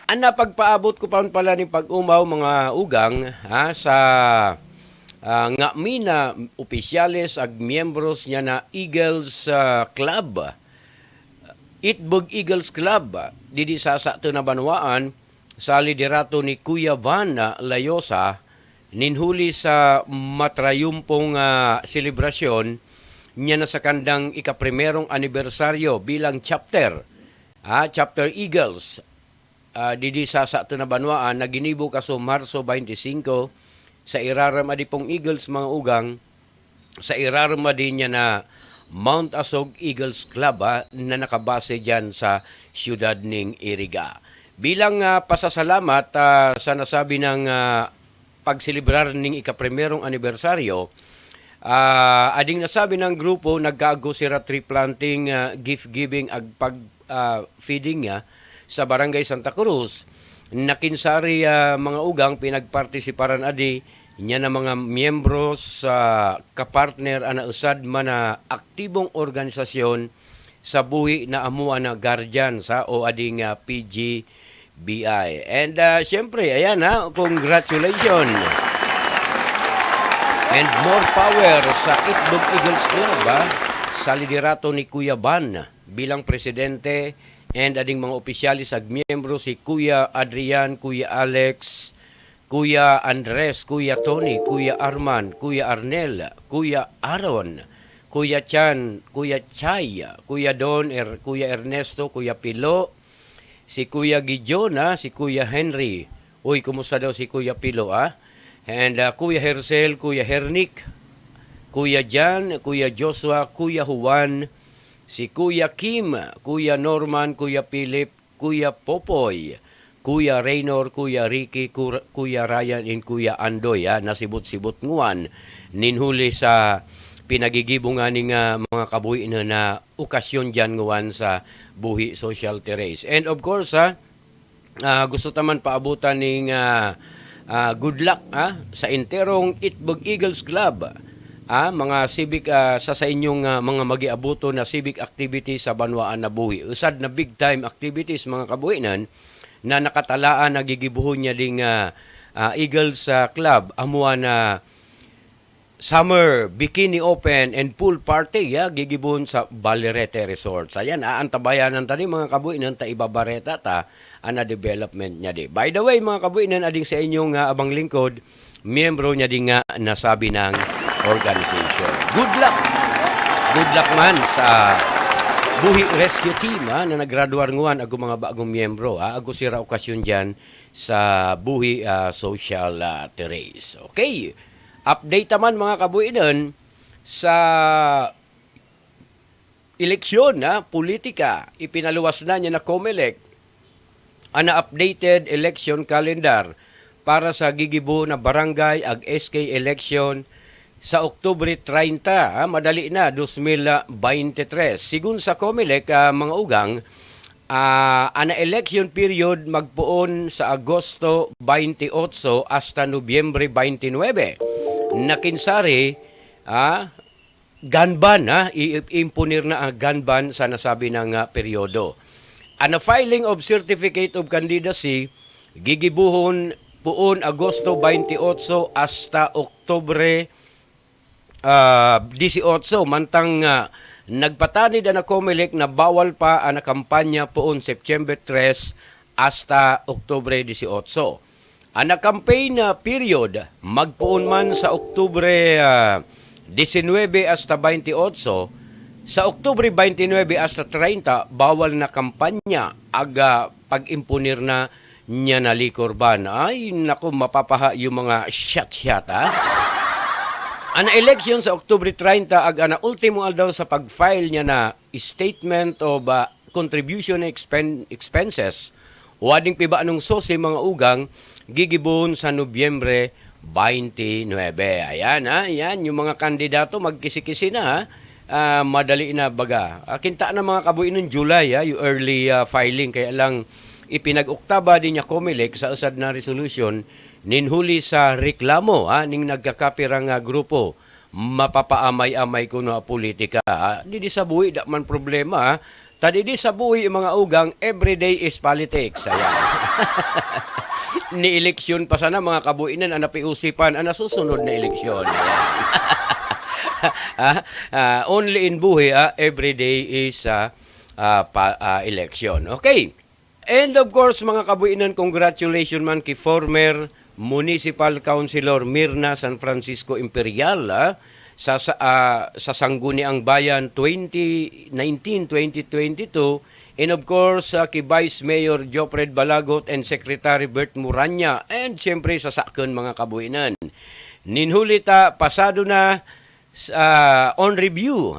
Ana pagpaabot ko pa pala ni pag-umaw mga ugang sa nga mina opisyales ag miyembros niya na Eagles Club. Itbog Eagles Club didi sa na banwaan sa liderato ni Kuya Van Layosa ninhuli sa matrayumpong selebrasyon niya na sa kandang ikaprimerong anibersaryo bilang chapter Eagles didi sa na banwaan na ginibo kaso Marso 25 sa iraram adipong Eagles mga ugang sa iraram din niya na Mount Asog Eagles Club na nakabase dyan sa siyudad ning Iriga. Bilang pasasalamat sa nasabi ng pagselebrar ning ikaprimerong anibersaryo, ading nasabi ng grupo nagkaago sira tree planting, gift giving ag pag feeding niya sa Barangay Santa Cruz. Nakinsari mga ugang pinagpartisiparan adi niya na mga miyembro sa kapartner ana usad man na aktibong organisasyon sa buhi na amuan na guardian sa o ading PGBI. And syempre, ayan congratulations. And more power sa Itbog Eagles Club sa liderato ni Kuya Van bilang presidente and ading mga opisyalis ag miyembro si Kuya Adrian, Kuya Alex, Kuya Andres, Kuya Tony, Kuya Arman, Kuya Arnel, Kuya Aaron, Kuya Chan, Kuya Chay, Kuya Don, Kuya Ernesto, Kuya Pilo, si Kuya Gijon, si Kuya Henry. Uy, kumusta daw si Kuya Pilo, And Kuya Hercel, Kuya Hernick, Kuya Jan, Kuya Joshua, Kuya Juan, si Kuya Kim, Kuya Norman, Kuya Philip, Kuya Popoy, Kuya Raynor, Kuya Ricky, Kuya Ryan, and Kuya Andoy, nasibot-sibot nguan ninhuli sa pinagigibungan ng mga kabuhi na okasyon dyan nguan sa buhi social terrace. And of course, gusto taman paabutan ng good luck sa enterong Itbog Eagles Club. Mga civic sa inyong mga magiabuto na civic activities sa banwaan na buhi. Usad na big time activities mga kabuhinan na nakatalaan na gigibuhon niya ding Eagles Club amuan na summer bikini open and pool party gigibuhon sa Balerete Resort. Ayan, antabayanan tani mga kabuinan ta ibabareta ta ana development niya di. By the way mga kabuinan ading sa inyong abang lingkod, miyembro niya ding nasabi ng organization. Good luck. Good luck man sa Buhi Rescue Team na nagraduar nguan ago mga bagong miyembro ago sira okasyon dyan sa Buhi Social Terrace. Okay, update naman mga kabuinan sa eleksyon politika. Ipinaluwas na niya na COMELEC ana updated election calendar para sa gigibo na barangay ag SK election sa Oktubre 30, madali na, 2023. Sigun sa COMELEC, mga ugang, ana election period magpuon sa Agosto 28 hasta Nobyembre 29. Nakinsari, ganban, iimpunir na ang ganban sa nasabi ng peryodo. Ana filing of Certificate of Candidacy, gigibuhon puon Agosto 28 hasta Oktubre 18 mantang nagpatanid na COMELEC na bawal pa ang kampanya poon September 3 hasta Oktubre 18. Ang campaign period magpuon man sa Oktubre 19 hasta 28, sa Oktubre 29 hasta 30 bawal na kampanya aga pag-impunir na niya na likor ban. Ay naku, mapapaha yung mga shot Ana election sa Oktubre 30 ag ana ultimo aldaw sa pag-file niya na statement of contribution expenses wading piba anong sose mga ugang gigibuhon sa Nobyembre 29. Ayan ayan yung mga kandidato magkisi-kisi na madali na baga. Kinta na mga kabuinon July yung early filing kaya lang ipinag-oktaba din niya COMELEC sa usad na resolution ninhuli sa reklamo ning nagkakapirang grupo mapapaamay-amay kuno politika. Di sa buhi da man problema Tadidi sa buhi mga ugang, everyday is politics. Ayan. Ni eleksyon pa sana mga kabuinan ang napiusipan ang nasusunod na eleksyon. Ayan. Only in buhi, everyday is election. Okay. And of course, mga kabuinan, congratulations man kay former Municipal Councilor Mirna San Francisco Imperial sa Sangguniang Bayan 2019-2022. And of course, kay Vice Mayor Jofred Balagot and Secretary Bert Muranya. And siyempre sa sakon mga kabuinan. Ninhulita, pasado na on review,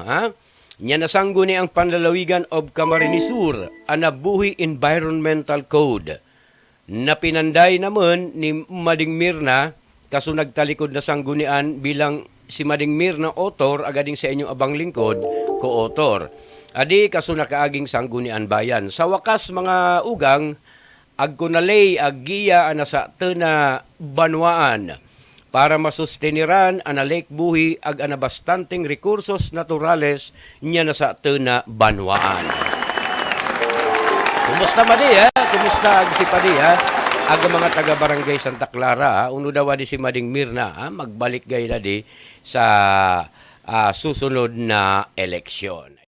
nya nasangguni ang panlalawigan of Camarines Sur, anabuhi Environmental Code. Napinanday naman ni Mading Mirna, kaso nagtalikod na sanggunian bilang si Mading Mirna author, agading sa inyong abang lingkod, co-author. Adi kaso nakaaging sanggunian bayan. Sa wakas mga ugang, agkunalay aggiya anasa tena banwaan, para masusteniran ana lake buhi ag ana bastanteng recursos naturales nya na sa tena banwaan. Kumusta ba di Kumusta ag si padi ag mga taga Barangay Santa Clara uno daw di si Mading Mirna magbalik gay di sa susunod na eleksyon.